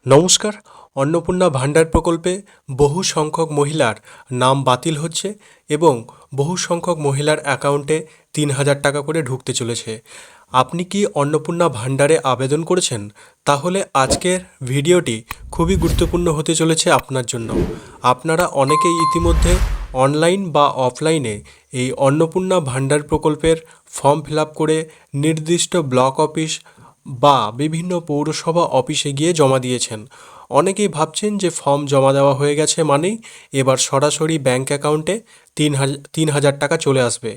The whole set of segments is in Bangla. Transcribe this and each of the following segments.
নমস্কার। অন্নপূর্ণা ভাণ্ডার প্রকল্পে বহু সংখ্যক মহিলার নাম বাতিল হচ্ছে এবং বহু সংখ্যক মহিলার অ্যাকাউন্টে ৩,০০০ টাকা করে ঢুকতে চলেছে। আপনি কি অন্নপূর্ণা ভাণ্ডারে আবেদন করেছেন? তাহলে আজকের ভিডিওটি খুবই গুরুত্বপূর্ণ হতে চলেছে আপনার জন্য। আপনারা অনেকেই ইতিমধ্যে অনলাইন বা অফলাইনে এই অন্নপূর্ণা ভাণ্ডার প্রকল্পের ফর্ম ফিল আপ করে নির্দিষ্ট ব্লক অফিস বা বিভিন্ন পৌরসভা অফিসে গিয়ে জমা দিয়েছেন। অনেকেই ভাবছেন যে ফর্ম জমা দেওয়া হয়ে গেছে মানেই এবার সরাসরি ব্যাংক অ্যাকাউন্টে ৩,০০০ টাকা চলে আসবে।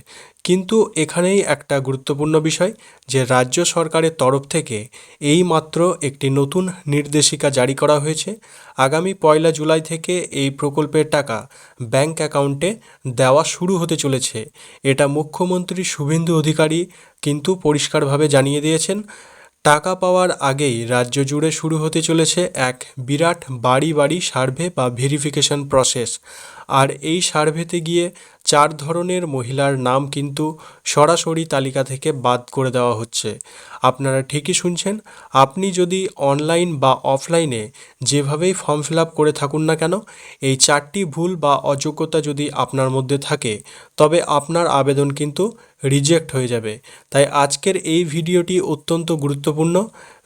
কিন্তু এখানেই একটা গুরুত্বপূর্ণ বিষয় যে রাজ্য সরকারের তরফ থেকে এই মাত্র একটি নতুন নির্দেশিকা জারি করা হয়েছে। আগামী ১ জুলাই থেকে এই প্রকল্পের টাকা ব্যাংক অ্যাকাউন্টে দেওয়া শুরু হতে চলেছে। এটা মুখ্যমন্ত্রী শুভেন্দু অধিকারী কিন্তু পরিষ্কারভাবে জানিয়ে দিয়েছেন। টাকা পাওয়ার আগেই রাজ্য জুড়ে শুরু হতে চলেছে এক বিরাট বাড়ি বাড়ি সার্ভে বা ভেরিফিকেশন প্রসেস। আর এই সার্ভেতে গিয়ে ৪ ধরনের মহিলার নাম কিন্তু সরাসরি তালিকা থেকে বাদ করে দেওয়া হচ্ছে। আপনারা ঠিকই শুনছেন। আপনি যদি অনলাইন বা অফলাইনে যেভাবেই ফর্ম ফিল আপ করে থাকুন না কেন, এই ৪টি ভুল বা অযোগ্যতা যদি আপনার মধ্যে থাকে তবে আপনার আবেদন কিন্তু রিজেক্ট হয়ে যাবে। তাই আজকের এই ভিডিওটি অত্যন্ত গুরুত্বপূর্ণ।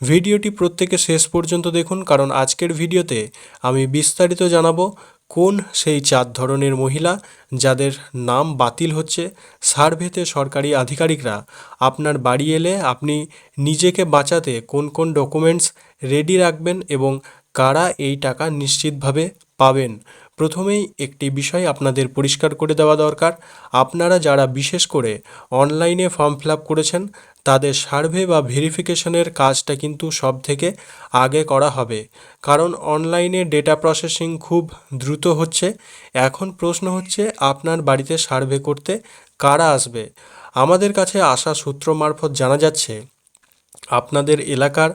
ভিডিওটি প্রত্যেকে শেষ পর্যন্ত দেখুন, কারণ আজকের ভিডিওতে আমি বিস্তারিত জানাবো কোন সেই ৪ ধরনের মহিলা যাদের নাম বাতিল হচ্ছে। সার্ভেতে সরকারি আধিকারিকরা আপনার বাড়ি এলে আপনি নিজেকে বাঁচাতে কোন কোন ডকুমেন্টস রেডি রাখবেন এবং কারা এই টাকা নিশ্চিতভাবে পাবেন। প্রথমেই একটি বিষয় আপনাদের পরিষ্কার করে দেওয়া দরকার। আপনারা যারা বিশেষ করে অনলাইনে ফর্ম ফিল আপ করেছেন তাদের সার্ভে বা ভেরিফিকেশনের কাজটা কিন্তু সব থেকে আগে করা হবে, কারণ অনলাইনে ডেটা প্রসেসিং খুব দ্রুত হচ্ছে। এখন প্রশ্ন হচ্ছে আপনার বাড়িতে সার্ভে করতে কারা আসবে। আমাদের কাছে আসা সূত্র মারফত জানা যাচ্ছে আপনাদের এলাকার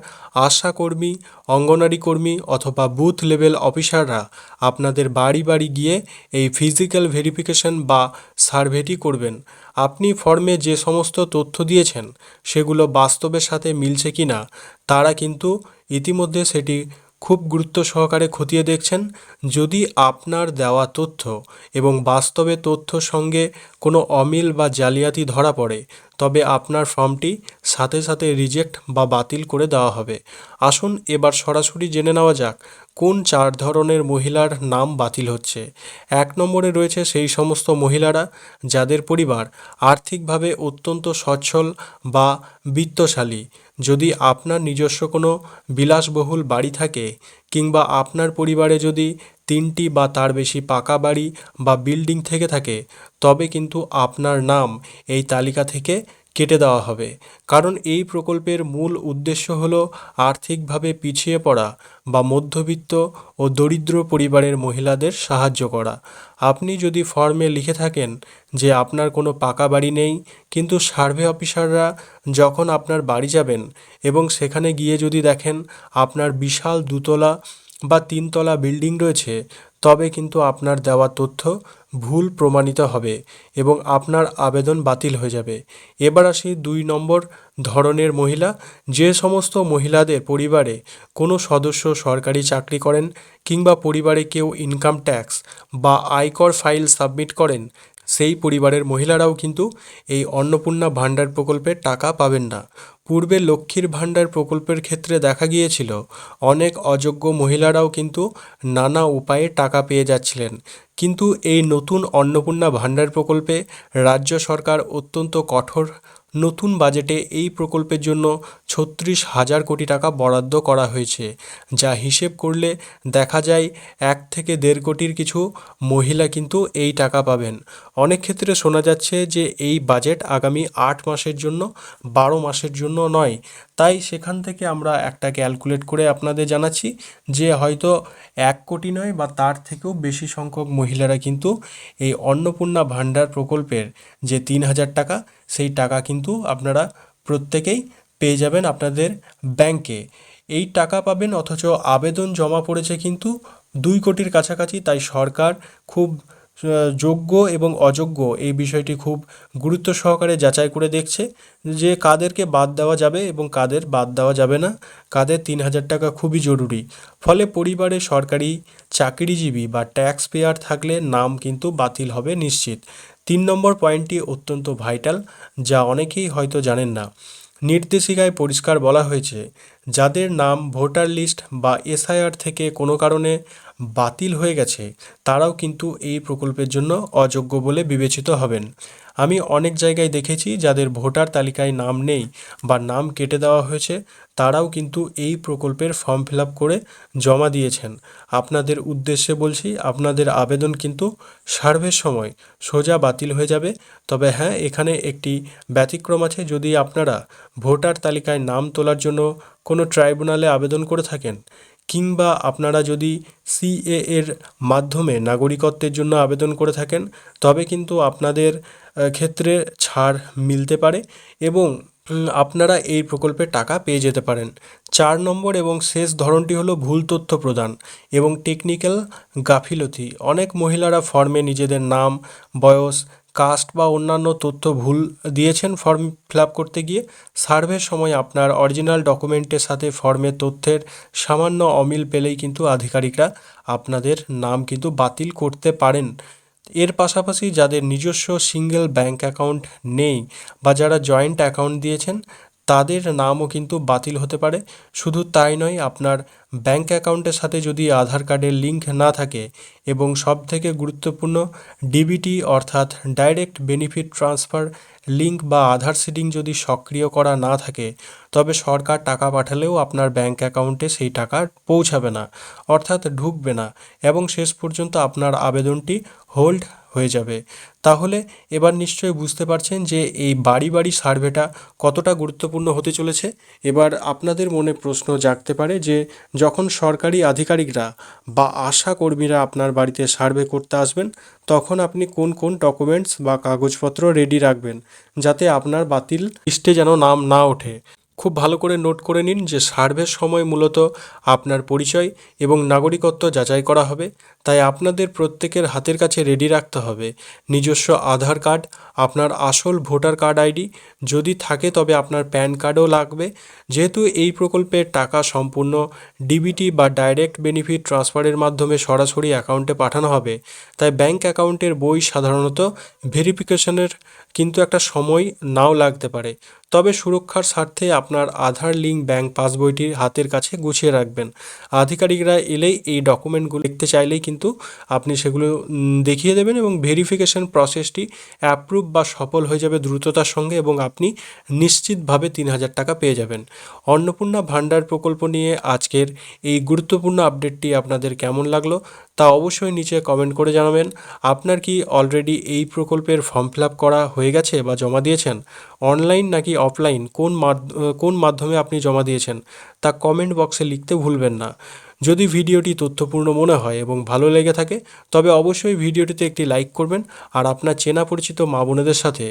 আশা কর্মী, অঙ্গনারী কর্মী অথবা বুথ লেভেল অফিসাররা আপনাদের বাড়ি বাড়ি গিয়ে এই ফিজিক্যাল ভেরিফিকেশন বা সার্ভেটি করবেন। আপনি ফর্মে যে সমস্ত তথ্য দিয়েছেন সেগুলো বাস্তবের সাথে মিলছে কি না তারা কিন্তু ইতিমধ্যে সেটি খুব গুরুত্ব সহকারে খতিয়ে দেখছেন। যদি আপনার দেওয়া তথ্য এবং বাস্তবে তথ্যর সঙ্গে কোনো অমিল বা জালিয়াতি ধরা পড়ে তবে আপনার ফর্মটি সাথে সাথে রিজেক্ট বা বাতিল করে দেওয়া হবে। আসুন এবার সরাসরি জেনে নেওয়া যাক কোন ৪ ধরনের মহিলার নাম বাতিল হচ্ছে। ১ নম্বরে রয়েছে সেই সমস্ত মহিলারা যাদের পরিবার আর্থিকভাবে অত্যন্ত সচ্ছল বা বিত্তশালী। যদি আপনার নিজস্ব কোনো বিলাসবহুল বাড়ি থাকে কিংবা আপনার পরিবারে যদি ৩টি বা তার বেশি পাকা বাড়ি বা বিল্ডিং থেকে থাকে তবে কিন্তু আপনার নাম এই তালিকা থেকে কেটে দেওয়া হবে। কারণ এই প্রকল্পের মূল উদ্দেশ্য হলো আর্থিকভাবে পিছিয়ে পড়া বা মধ্যবিত্ত ও দরিদ্র পরিবারের মহিলাদের সাহায্য করা। আপনি যদি ফর্মে লিখে থাকেন যে আপনার কোনো পাকা বাড়ি নেই, কিন্তু সার্ভে অফিসাররা যখন আপনার বাড়ি যাবেন এবং সেখানে গিয়ে যদি দেখেন আপনার বিশাল ২তলা বা ৩তলা বিল্ডিং রয়েছে তবে কিন্তু আপনার দেওয়া তথ্য ভুল প্রমাণিত হবে এবং আপনার আবেদন বাতিল হয়ে যাবে। এবার আসি ২ নম্বর ধরনের মহিলা। যে সমস্ত মহিলাদের পরিবারে কোনো সদস্য সরকারি চাকরি করেন কিংবা পরিবারে কেউ ইনকাম ট্যাক্স বা আয়কর ফাইল সাবমিট করেন, সেই পরিবারের মহিলারাও কিন্তু এই অন্নপূর্ণা ভাণ্ডার প্রকল্পের টাকা পাবেন না। পূর্বে লক্ষ্মীর ভাণ্ডার প্রকল্পের ক্ষেত্রে দেখা গিয়েছিল অনেক অযোগ্য মহিলারাও কিন্তু নানা উপায়ে টাকা পেয়ে যাচ্ছিলেন। কিন্তু এই নতুন অন্নপূর্ণা ভাণ্ডার প্রকল্পে রাজ্য সরকার অত্যন্ত কঠোর। নতুন বাজেটে এই প্রকল্পের জন্য ৩৬,০০০ কোটি টাকা বরাদ্দ করা হয়েছে, যা হিসেব করলে দেখা যায় ১ থেকে ১.৫ কোটির কিছু মহিলা কিন্তু এই টাকা পাবেন। অনেক ক্ষেত্রে শোনা যাচ্ছে যে এই বাজেট আগামী ৮ মাসের জন্য, ১২ মাসের জন্য নয়। তাই সেখান থেকে আমরা একটা ক্যালকুলেট করে আপনাদের জানাচ্ছি যে হয়তো ১ কোটি নয় বা তার থেকেও বেশি সংখ্যক মহিলারা কিন্তু এই অন্নপূর্ণা ভাণ্ডার প্রকল্পের যে ৩,০০০ টাকা সেই টাকা কিন্তু আপনারা প্রত্যেকেই পেয়ে যাবেন আপনাদের ব্যাংকে। এই টাকা পাবেন অথচ আবেদন জমা পড়েছে কিন্তু ২ কোটির কাছাকাছি। তাই সরকার খুব যোগ্য এবং অযোগ্য এই বিষয়টি খুব গুরুত্ব সহকারে যাচাই করে দেখছে যে কাদেরকে বাদ দেওয়া যাবে এবং কাদের বাদ দেওয়া যাবে না, কাদের 3,000 টাকা খুবই জরুরি। ফলে পরিবারে সরকারি চাকরিজীবী বা ট্যাক্স পেয়ার থাকলে নাম কিন্তু বাতিল হবে নিশ্চিত। 3 নম্বর পয়েন্টটি অত্যন্ত ভাইটাল, যা অনেকেই হয়তো জানেন না। নির্দেশিকায় পরিষ্কার বলা হয়েছে, যাদের নাম ভোটার লিস্ট বা এসআইআর থেকে কোনো কারণে বাতিল হয়ে গেছে তারাও কিন্তু এই প্রকল্পের জন্য অযোগ্য বলে বিবেচিত হবেন। আমি অনেক জায়গায় দেখেছি যাদের ভোটার তালিকায় নাম নেই বা নাম কেটে দেওয়া হয়েছে তারাও কিন্তু এই প্রকল্পের ফর্ম ফিল আপ করে জমা দিয়েছেন। আপনাদের উদ্দেশ্যে বলছি, আপনাদের আবেদন কিন্তু সার্ভের সময় সোজা বাতিল হয়ে যাবে। তবে হ্যাঁ, এখানে একটি ব্যতিক্রম আছে। যদি আপনারা ভোটার তালিকায় নাম তোলার জন্য কোনো ট্রাইব্যুনালে আবেদন করে থাকেন, কিংবা আপনারা যদি সিএ এর মাধ্যমে নাগরিকত্বের জন্য আবেদন করে থাকেন, তবে কিন্তু আপনাদের ক্ষেত্রে ছাড় মিলতে পারে এবং আপনারা এই প্রকল্পের টাকা পেয়ে যেতে পারেন। 4 নম্বর এবং শেষ ধরনটি হলো ভুল তথ্য প্রদান এবং টেকনিক্যাল গাফিলতি। অনেক মহিলারা ফর্মে নিজেদের নাম, বয়স, কাস্ট বা অন্যান্য তথ্য ভুল দিয়েছেন ফর্ম ফিল আপ করতে গিয়ে। সার্ভের সময় আপনার অরিজিনাল ডকুমেন্টের সাথে ফর্মের তথ্যের সামান্য অমিল পেলেই কিন্তু আধিকারিকরা আপনাদের নাম কিন্তু বাতিল করতে পারেন। এর পাশাপাশি যাদের নিজস্ব সিঙ্গেল ব্যাংক অ্যাকাউন্ট নেই বা যারা জয়েন্ট অ্যাকাউন্ট দিয়েছেন তাদের নামও কিন্তু বাতিল হতে পারে। শুধু তাই নয়, আপনার ব্যাংক অ্যাকাউন্টের সাথে যদি আধার কার্ডের লিঙ্ক না থাকে এবং সবথেকে গুরুত্বপূর্ণ ডিবিটি অর্থাৎ ডাইরেক্ট বেনিফিট ট্রান্সফার লিঙ্ক বা আধার সিডিং যদি সক্রিয় করা না থাকে, তবে সরকার টাকা পাঠালেও আপনার ব্যাংক অ্যাকাউন্টে সেই টাকা পৌঁছাবে না, অর্থাৎ ঢুকবে না এবং শেষ পর্যন্ত আপনার আবেদনটি হোল্ড হয়ে যাবে। তাহলে এবার নিশ্চয়ই বুঝতে পারছেন যে এই বাড়ি বাড়ি সার্ভেটা কতটা গুরুত্বপূর্ণ হতে চলেছে। এবার আপনাদের মনে প্রশ্ন জাগতে পারে যে যখন সরকারি আধিকারিকরা বা আশা কর্মীরা আপনার বাড়িতে সার্ভে করতে আসবেন, তখন আপনি কোন কোন ডকুমেন্টস বা কাগজপত্র রেডি রাখবেন যাতে আপনার বাতিল লিস্টে যেন নাম না ওঠে। খুব ভালো করে নোট করে নিন যে সার্ভের সময় মূলত আপনার পরিচয় এবং নাগরিকত্ব যাচাই করা হবে। তাই আপনাদের প্রত্যেকের হাতের কাছে রেডি রাখতে হবে নিজস্ব আধার কার্ড, আপনার আসল ভোটার কার্ড আইডি, যদি থাকে তবে আপনার প্যান কার্ডও লাগবে। যেহেতু এই প্রকল্পের টাকা সম্পূর্ণ ডিবিটি বা ডাইরেক্ট বেনিফিট ট্রান্সফারের মাধ্যমে সরাসরি অ্যাকাউন্টে পাঠানো হবে, তাই ব্যাংক অ্যাকাউন্টের বই সাধারণত ভেরিফিকেশনের কিন্তু একটা সময় নাও লাগতে পারে। তবে সুরক্ষার স্বার্থে আপনার আধার লিঙ্ক ব্যাংক পাসবইটি হাতের কাছে গুছিয়ে রাখবেন। আধিকারিকরা এলেই এই ডকুমেন্টগুলো দেখতে চাইলেই কিন্তু আপনি সেগুলো দেখিয়ে দেবেন এবং ভেরিফিকেশন প্রসেসটি অ্যাপ্রুভ বা সফল হয়ে যাবে দ্রুততার সঙ্গে এবং আপনি নিশ্চিতভাবে 3,000 টাকা পেয়ে যাবেন। অন্নপূর্ণা ভাণ্ডার প্রকল্প নিয়ে আজকের এই গুরুত্বপূর্ণ আপডেটটি আপনাদের কেমন লাগলো তা অবশ্যই নিচে কমেন্ট করে জানাবেন। আপনার কি অলরেডি এই প্রকল্পের ফর্ম ফিল আপ করা হয়ে গেছে বা জমা দিয়েছেন? অনলাইন নাকি অফলাইন, কোন মাধ্যমে আপনি জমা দিয়েছেন তা কমেন্ট বক্সে লিখতে ভুলবেন না। যদি ভিডিওটি তথ্যপূর্ণ মনে হয় এবং ভালো লেগে থাকে তবে অবশ্যই ভিডিওটিতে একটি লাইক করবেন আর আপনার চেনা পরিচিত মা বোনেদের সাথে,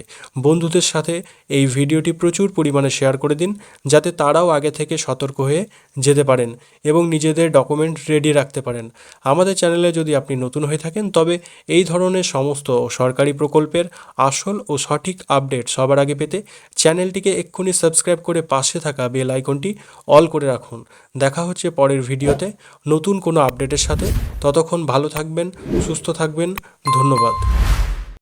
বন্ধুদের সাথে এই ভিডিওটি প্রচুর পরিমাণে শেয়ার করে দিন যাতে তারাও আগে থেকে সতর্ক হয়ে যেতে পারেন এবং নিজেদের ডকুমেন্ট রেডি রাখতে পারেন। আমাদের চ্যানেলে যদি আপনি নতুন হয়ে থাকেন তবে এই ধরনের সমস্ত সরকারি প্রকল্পের আসল ও সঠিক আপডেট সবার আগে পেতে চ্যানেলটিকে এক্ষুনি সাবস্ক্রাইব করে পাশে থাকা বেল আইকনটি অল করে রাখুন। দেখা হচ্ছে পরের ভিডিওতে নতুন কোনো আপডেটের সাথে। ততক্ষণ ভালো থাকবেন, সুস্থ থাকবেন। ধন্যবাদ।